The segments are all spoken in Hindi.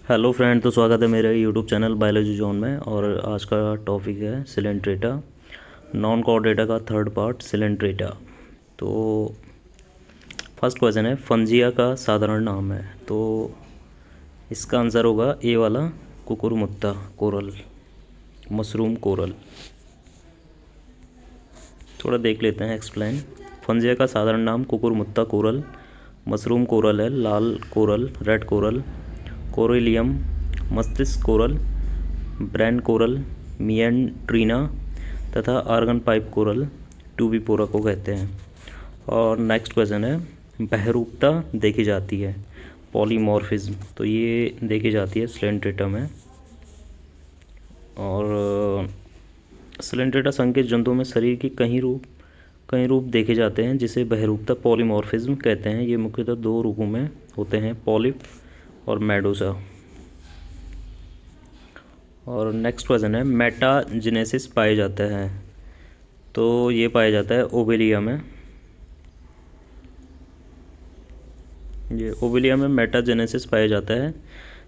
हेलो फ्रेंड, तो स्वागत है मेरे यूट्यूब चैनल बायोलॉजी जोन में। और आज का टॉपिक है सिलेंट्रेटा, नॉन कॉर्डेटा का थर्ड पार्ट सिलेंट्रेटा। तो फर्स्ट क्वेश्चन है, फंजिया का साधारण नाम है। तो इसका आंसर होगा ए वाला, कुकुरमुत्ता कोरल, मशरूम कोरल। थोड़ा देख लेते हैं एक्सप्लेन। फंजिया का साधारण नाम कुकुरमुत्ता कोरल, मशरूम कोरल है, लाल कोरल, रेड कोरल, कोरिलियम, मस्तिष्क कोरल, ब्रेन कोरल, मियंट्रीना तथा आर्गन पाइप कोरल टूबीपोरा को कहते हैं। और नेक्स्ट क्वेश्चन है, बहरूपता देखी जाती है, पॉलीमॉर्फिज्म, तो ये देखी जाती है सिलेंट्रेटा में। और सिलेंट्रेटा संघ के जंतुओं में शरीर की कई रूप देखे जाते हैं, जिसे बहरूपता पॉलीमॉर्फिज्म कहते हैं। ये मुख्यतः दो रूपों में होते हैं, पॉलिप और मेडोसा। और नेक्स्ट क्वेश्चन है, मेटाजेनेसिस पाया जाता है। तो ये पाया जाता है ओवेलिया में। ये ओवेलिया में मेटाजेनेसिस पाया जाता है।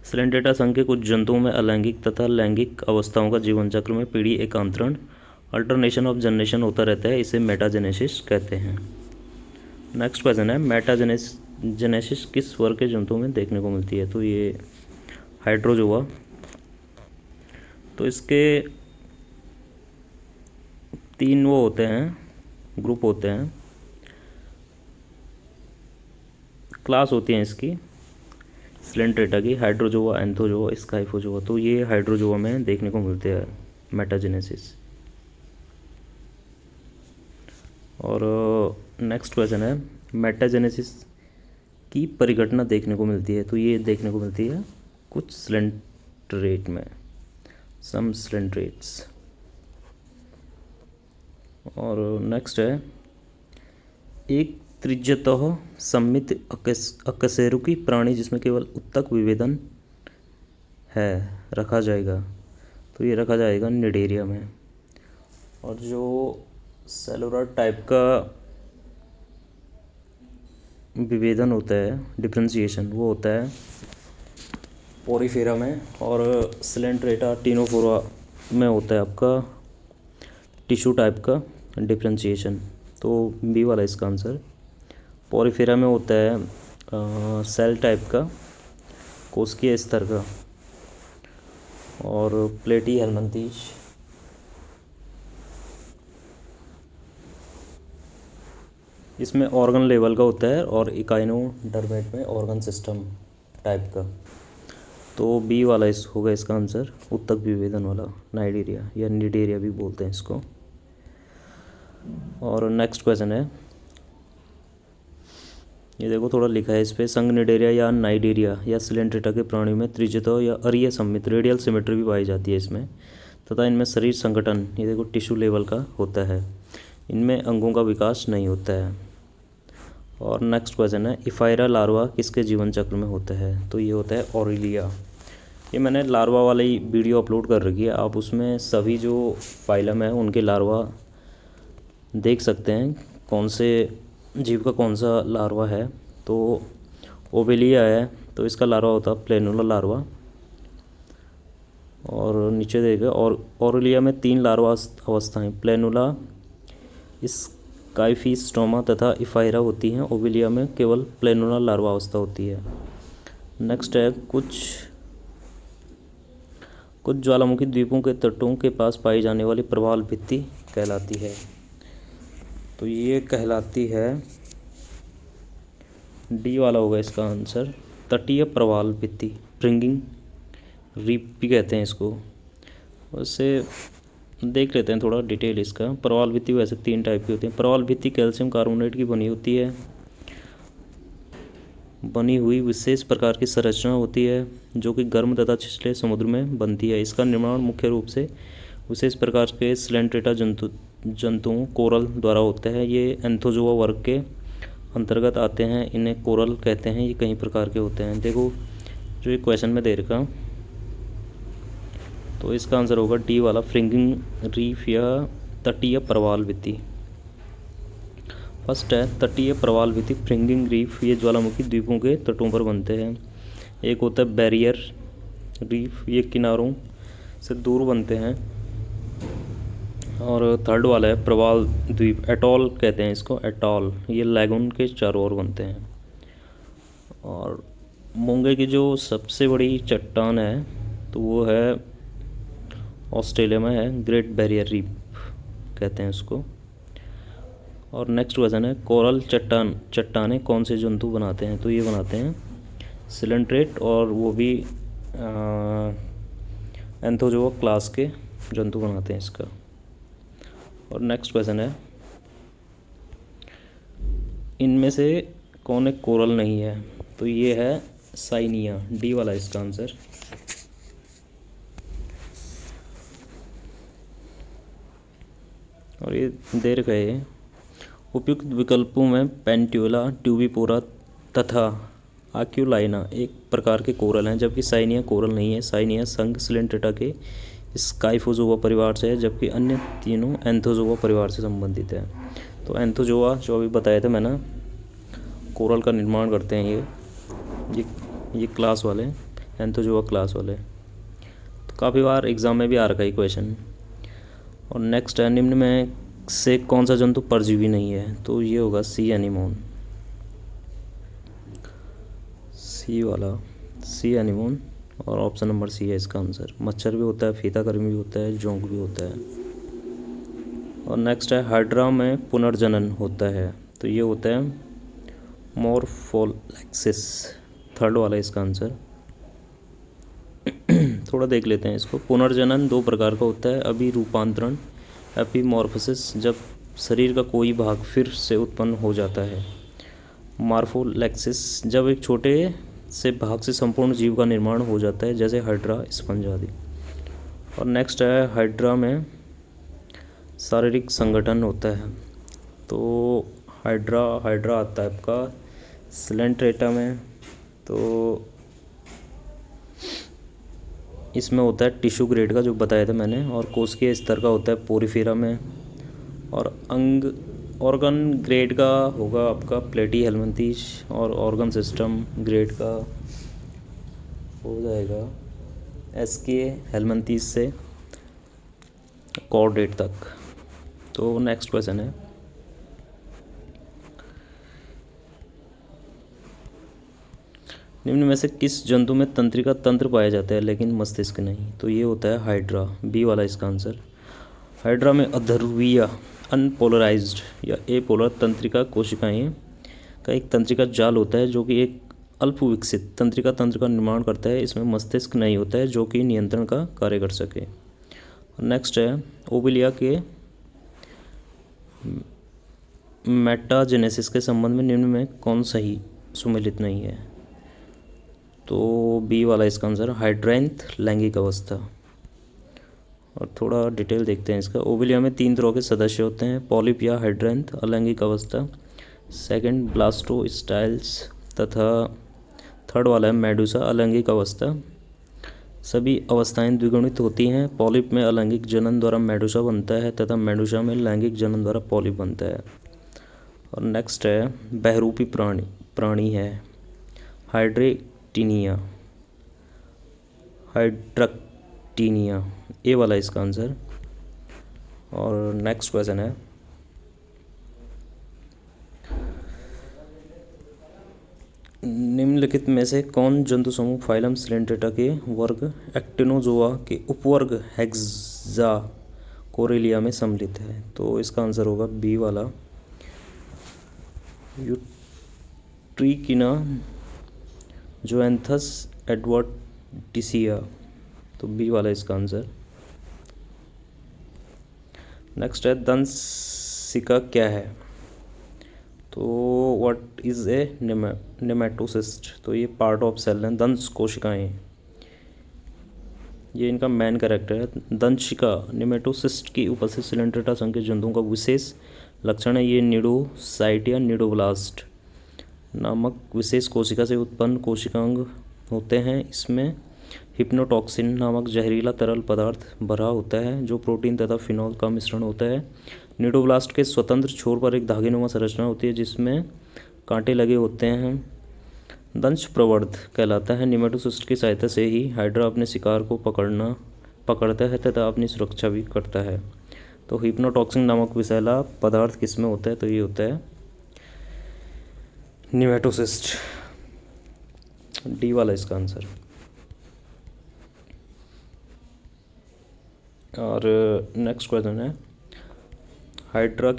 सिलेंट्रेटा संघ के कुछ जंतुओं में अलैंगिक तथा लैंगिक अवस्थाओं का जीवन चक्र में पीढ़ी एकांतरण, अल्टरनेशन ऑफ जनरेशन होता रहता है, इसे मेटाजेनेसिस कहते हैं। नेक्स्ट क्वेश्चन है, मेटाजेनेसिस किस वर्ग के जंतुओं में देखने को मिलती है। तो ये हाइड्रोजोआ। तो इसके तीन वो होते हैं, ग्रुप होते हैं, क्लास होती हैं इसकी सिलेंट्रेटा की, हाइड्रोजोआ, एंथोजोआ, स्काइफोजोआ। तो ये हाइड्रोजोआ में देखने को मिलते हैं मेटाजेनेसिस। और नेक्स्ट क्वेश्चन है, मेटाजेनेसिस की परिघटना देखने को मिलती है। तो ये देखने को मिलती है कुछ सिलेंट्रेट में, सम सिलेंट्रेट्स। और नेक्स्ट है, एक त्रिज्यतः सममित अकशेरुकी प्राणी जिसमें केवल उत्तक विभेदन है रखा जाएगा। तो ये रखा जाएगा निडेरिया में। और जो सेलुलर टाइप का विभेदन होता है, डिफ्रेंशिएशन, वो होता है पोरीफेरा में। और सिलेंट्रेटा टिनोफोरा में होता है आपका टिश्यू टाइप का डिफ्रेंशिएशन। तो बी वाला इसका आंसर। पोरीफेरा में होता है सेल टाइप का, कोशिकीय स्तर का। और प्लेटी हेलमंथीज इसमें ऑर्गन लेवल का होता है, और इकाइनोडर्मेट में ऑर्गन सिस्टम टाइप का। तो बी वाला इस होगा इसका आंसर, उत्तक विभेदन वाला, नाइडेरिया या निडेरिया भी बोलते हैं इसको। और नेक्स्ट क्वेश्चन है, ये देखो थोड़ा लिखा है इस पर, संघ निडेरिया या नाइडेरिया या सिलेंट्रेटा के प्राणियों में त्रिज्यतः या अरीय सममित रेडियल सिमेट्री भी पाई जाती है इसमें, तथा इनमें शरीर संगठन, ये देखो टिश्यू लेवल का होता है। इनमें अंगों का विकास नहीं होता है। और नेक्स्ट क्वेश्चन है, इफायरा लार्वा किसके जीवन चक्र में होता है। तो ये होता है ऑरिलिया। ये मैंने लार्वा वाली वीडियो अपलोड कर रखी है, आप उसमें सभी जो फाइलम है उनके लार्वा देख सकते हैं, कौन से जीव का कौन सा लार्वा है। तो ओवेलिया है, तो इसका लार्वा होता है प्लेनुला लार्वा। और नीचे देखेगा, और ओरेलिया में तीन लार्वा अवस्थाएं, प्लेनुला, स्काइफीस्टोमा तथा इफायरा होती हैं। ओवेलिया में केवल प्लेनुला लार्वा अवस्था होती है। नेक्स्ट है, कुछ ज्वालामुखी द्वीपों के तटों के पास पाई जाने वाली प्रवाल भित्ति कहलाती है। तो ये कहलाती है, डी वाला होगा इसका आंसर, तटीय प्रवाल भित्ति, फ्रिंगिंग रीप भी कहते हैं इसको। वैसे देख लेते हैं थोड़ा डिटेल इसका। प्रवाल भित्ति वैसे तीन टाइप की होती है। प्रवाल भित्ति कैल्शियम कार्बोनेट की बनी हुई विशेष प्रकार की संरचना होती है, जो कि गर्म तथा छिछले समुद्र में बनती है। इसका निर्माण मुख्य रूप से विशेष प्रकार के सिलेंट्रेटा जंतुओं कोरल द्वारा होता है। ये एंथोजोआ वर्ग के अंतर्गत आते हैं, इन्हें कोरल कहते हैं। ये कई प्रकार के होते हैं, देखो जो ये क्वेश्चन में दे रखा। तो इसका आंसर होगा डी वाला, फ्रिंगिंग रीफ या तटीय प्रवाल भित्ति। फर्स्ट है तटीय प्रवाल भित्ति, फ्रिंगिंग रीफ। ये ज्वालामुखी द्वीपों के तटों पर बनते हैं। एक होता है बैरियर रीफ ये किनारों से दूर बनते हैं। और थर्ड वाला है प्रवाल द्वीप, एटॉल कहते हैं इसको, एटॉल, ये लैगून के चारों ओर बनते हैं। और मोंगे की जो सबसे बड़ी चट्टान है तो वो है ऑस्ट्रेलिया में है, ग्रेट बैरियर रीफ कहते हैं उसको। और नेक्स्ट क्वेश्चन है कोरल चट्टानें कौन से जंतु बनाते हैं, तो ये बनाते हैं सिलेंट्रेट, और वो भी एंथोजोआ क्लास के जंतु बनाते हैं इसका। और नेक्स्ट क्वेश्चन है इनमें से कौन एक कोरल नहीं है, तो ये है साइनिया, डी वाला इसका आंसर। और ये दे रखा है उपयुक्त विकल्पों में पेंट्यूला, ट्यूबिपोरा तथा आक्यूलाइना एक प्रकार के कोरल हैं, जबकि साइनिया कोरल नहीं है। साइनिया संघ सिलेंट्रेटा के स्काइफोजोआ परिवार से है, जबकि अन्य तीनों एंथोजोआ परिवार से संबंधित है। तो एंथोजोआ जो अभी बताया था मैंने, कोरल का निर्माण करते हैं ये क्लास वाले, एंथोजोआ क्लास वाले। तो काफ़ी बार एग्ज़ाम में भी आ रखा है क्वेश्चन। और नेक्स्ट है निम्न में से कौन सा जंतु परजीवी नहीं है, तो ये होगा सी एनीमोन, सी वाला, सी एनीमोन। और ऑप्शन नंबर सी है इसका आंसर। मच्छर भी होता है, फीताकर्मी भी होता है, जोंक भी होता है। और नेक्स्ट है हाइड्रा में पुनर्जनन होता है, तो ये होता है मोरफोलेक्सिस, थर्ड वाला इसका आंसर। थोड़ा देख लेते हैं इसको। पुनर्जनन दो प्रकार का होता है, अभिरूपांतरण एपिमॉर्फोसिस, जब शरीर का कोई भाग फिर से उत्पन्न हो जाता है। मॉर्फोलेक्सिस, जब एक छोटे से भाग से संपूर्ण जीव का निर्माण हो जाता है, जैसे हाइड्रा, स्पंज आदि। और नेक्स्ट है हाइड्रा में शारीरिक संगठन होता है, तो हाइड्रा आता है आपका सिलेंट्रेटा में, तो इसमें होता है टिश्यू ग्रेड का जो बताया था मैंने, और कोशिकीय स्तर का होता है पोरिफेरा में। और ऑर्गन ग्रेड का होगा आपका प्लेटी हेलमिंथीज, और ऑर्गन सिस्टम ग्रेड का हो जाएगा एसके हेलमिंथीज से कॉर्डेट तक। तो नेक्स्ट क्वेश्चन है निम्न में से किस जंतु में तंत्रिका तंत्र पाया जाता है लेकिन मस्तिष्क नहीं, तो ये होता है हाइड्रा, बी वाला इसका आंसर। हाइड्रा में अध्रुवीय अनपोलराइज्ड या एपोलर तंत्रिका कोशिकाएं का एक तंत्रिका जाल होता है, जो कि एक अल्प विकसित तंत्रिका तंत्र का निर्माण करता है। इसमें मस्तिष्क नहीं होता है जो कि नियंत्रण का कार्य कर सके। नेक्स्ट है ओविलिया के मेटाजेनेसिस के संबंध में निम्न में कौन सही सुमेलित नहीं है, तो बी वाला इसका आंसर, हाइड्रैंथ लैंगिक अवस्था। और थोड़ा डिटेल देखते हैं इसका। ओविलिया में 3 तरह के सदस्य होते हैं, पॉलिप या हाइड्रैंथ अलैंगिक अवस्था, सेकंड ब्लास्टोस्टाइल्स, तथा थर्ड वाला है मेडुसा अलैंगिक अवस्था। सभी अवस्थाएं द्विगुणित होती हैं। पॉलिप में अलैंगिक जनन द्वारा मेडुसा बनता है तथा मेडुसा में लैंगिक जनन द्वारा पॉलिप बनता है। और नेक्स्ट है बहुरूपी प्राणी है हाइड्रक्टीनिया, ए वाला इसका आंसर। और नेक्स्ट क्वेश्चन है निम्नलिखित में से कौन जंतु समूह फाइलम सिलेंट्रेटा के वर्ग एक्टिनोजोआ के उपवर्ग हेक्सा कोरेलिया में सम्मिलित है, तो इसका आंसर होगा बी वाला यूट्रिकिना जोएंथस एडवर्टिसिया, तो बी वाला इसका आंसर। नेक्स्ट है दंशिका क्या है, तो व्हाट इज़ ए नेमेटोसिस्ट, तो ये पार्ट ऑफ सेल है, दंश कोशिकाएं, ये इनका मेन कैरेक्टर है। दंशिका नेमेटोसिस्ट की उपस्थित सिलेंट्रेटा संघ के जंतुओं का विशेष लक्षण है, ये निडोसाइट या निडोब्लास्ट नामक विशेष कोशिका से उत्पन्न कोशिकांग होते हैं। इसमें हिप्नोटॉक्सिन नामक जहरीला तरल पदार्थ भरा होता है, जो प्रोटीन तथा फिनॉल का मिश्रण होता है। निडोब्लास्ट के स्वतंत्र छोर पर एक धागेनुमा संरचना होती है जिसमें कांटे लगे होते हैं। दंश प्रवर्ध कहलाता है। निमेटोसिस्ट की सहायता से ही हाइड्रा अपने शिकार को पकड़ता है तथा अपनी सुरक्षा भी करता है। तो हिप्नोटॉक्सिन नामक विषैला पदार्थ किसमें होता है? तो ये होता है निमेटोसिस्ट। डी वाला इसका आंसर। और नेक्स्ट क्वेश्चन है हाइड्रा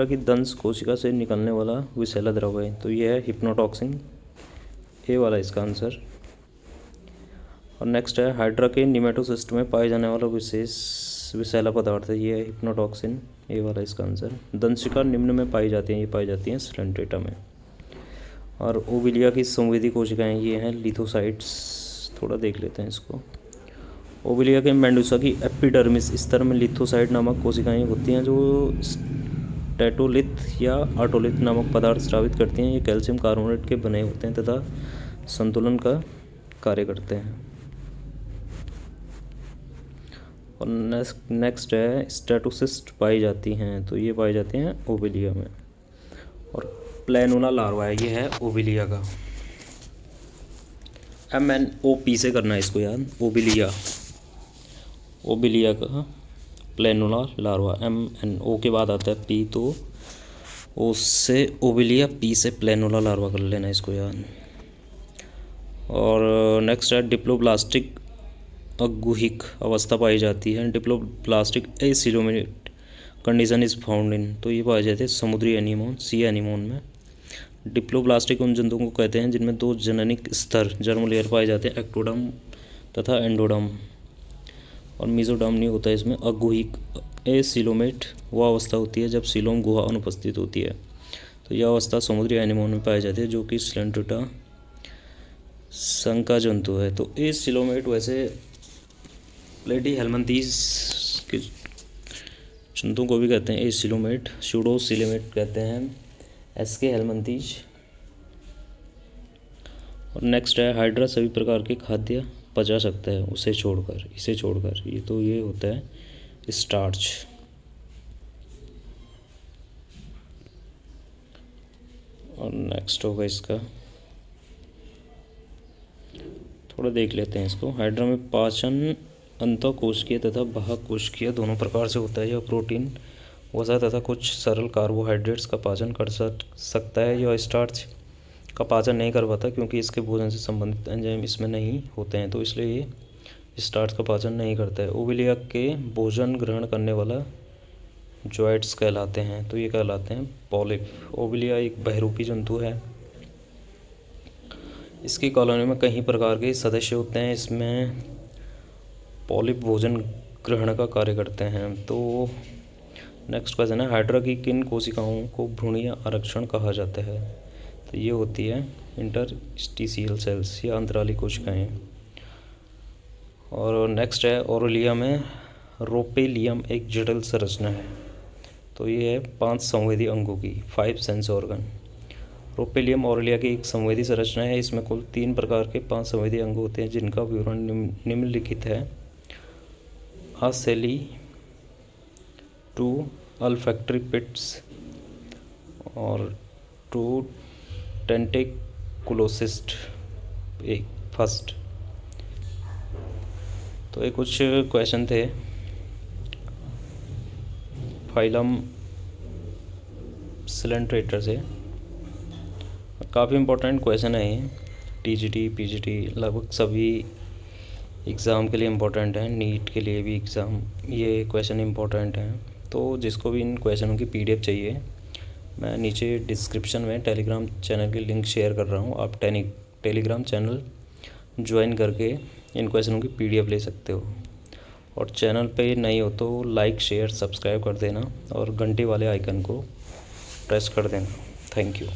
की दंश कोशिका से निकलने वाला विषैला द्रव है। तो ये है हिप्नोटॉक्सिन। ए वाला इसका आंसर। और नेक्स्ट है हाइड्रा के निमेटोसिस्ट में पाए जाने वाला विशेष विषैला पदार्थ है। ये है हिप्नोटॉक्सिन। ए वाला इसका आंसर। दंशिका निम्न में पाई जाती हैं। ये पाई जाती हैं स्लेंट्रेटा में। और ओविलिया की संवेदी कोशिकाएं ये हैं लिथोसाइट्स। थोड़ा देख लेते हैं इसको। ओविलिया के मेंडूसा की एपिडर्मिस स्तर में लिथोसाइट नामक कोशिकाएं होती हैं जो स्टैटोलिथ या आटोलिथ नामक पदार्थ स्रावित करती हैं। ये कैल्शियम कार्बोनेट के बने होते हैं तथा संतुलन का कार्य करते हैं। और नेक्स्ट है स्टैटोसिस्ट पाई जाती हैं। तो ये पाई जाती हैं ओविलिया में। और प्लेनुला लार्वा है, ये है ओविलिया का। MNOP से करना है इसको याद। ओविलिया का प्लेनुला लार्वा। MNO के बाद आता है P, तो O से ओविलिया, P से प्लेनुला लार्वा कर लेना इसको याद। और नेक्स्ट है डिप्लोब्लास्टिक अगुहिक अवस्था पाई जाती है। Diploblastic acoelomate condition is found in. तो ये पाए जाते हैं समुद्री एनीमोन, सी एनीमोन में। डिप्लोब्लास्टिक उन जंतुओं को कहते हैं जिनमें दो जननिक स्तर जर्म लेयर पाए जाते हैं, एक्टोडर्म तथा एंडोडर्म। और मेसोडर्म नहीं होता है इसमें। अगुहिक एसिलोमेट वह अवस्था होती है जब सीलोम गुहा अनुपस्थित होती है। तो यह अवस्था समुद्री एनीमोन में पाई जाती है जो कि स्लेंट्रेटा संघ का जंतु है। तो एसिलोमेट वैसे प्लेटी हेलमंथीस के जंतुओं को भी कहते हैं एसिलोमेट। सूडोसिलोमेट कहते हैं एसके हेलमंथीज। और नेक्स्ट है हाइड्रा सभी प्रकार के खाद्य पचा सकता है इसे छोड़कर। ये होता है स्टार्च। और नेक्स्ट होगा इसका, थोड़ा देख लेते हैं इसको। हाइड्रा में पाचन अंतःकोशिकीय तथा बाह्यकोशिकीय दोनों प्रकार से होता है। यह प्रोटीन, वसा तथा कुछ सरल कार्बोहाइड्रेट्स का पाचन कर सकता है। यह स्टार्च का पाचन नहीं कर पाता क्योंकि इसके भोजन से संबंधित एंजाइम इसमें नहीं होते हैं, तो इसलिए ये स्टार्च का पाचन नहीं करता है। ओविलिया के भोजन ग्रहण करने वाला जॉइट्स कहलाते हैं। तो ये कहलाते हैं पॉलिप। ओविलिया एक बहुरूपी जंतु है। इसकी कॉलोनी में कई प्रकार के सदस्य होते हैं। इसमें पॉलिप भोजन ग्रहण का कार्य करते हैं। तो नेक्स्ट क्वेश्चन है हाइड्रा की किन कोशिकाओं को भ्रूणीय आरक्षण कहा जाता है? तो ये होती है इंटरस्टिशियल सेल्स या अंतराली कोशिकाएं। और नेक्स्ट है ओरेलिया में रोपेलियम एक जटिल संरचना है। तो ये है 5 संवेदी अंगों की, 5 सेंस ऑर्गन। रोपेलियम ओरेलिया की एक संवेदी संरचना है। इसमें कुल 3 प्रकार के 5 संवेदी अंग होते हैं जिनका विवरण निम्नलिखित है। आसेली, 2 अल्फैक्टरी पिट्स और 2 टेंटिकुलोसिस्ट एक फर्स्ट। तो ये कुछ क्वेश्चन थे फाइलम सिलेंट्रेटर से। काफ़ी इम्पोर्टेंट क्वेश्चन है ये। टीजीटी पीजीटी लगभग सभी एग्ज़ाम के लिए इम्पोर्टेंट है। नीट के लिए भी एग्ज़ाम ये क्वेश्चन इम्पोर्टेंट हैं। तो जिसको भी इन क्वेश्चनों की PDF चाहिए, मैं नीचे डिस्क्रिप्शन में टेलीग्राम चैनल की लिंक शेयर कर रहा हूँ। आप टेलीग्राम चैनल ज्वाइन करके इन क्वेश्चनों की PDF ले सकते हो। और चैनल पे नए हो तो लाइक शेयर सब्सक्राइब कर देना और घंटे वाले आइकन को प्रेस कर देना। Thank you.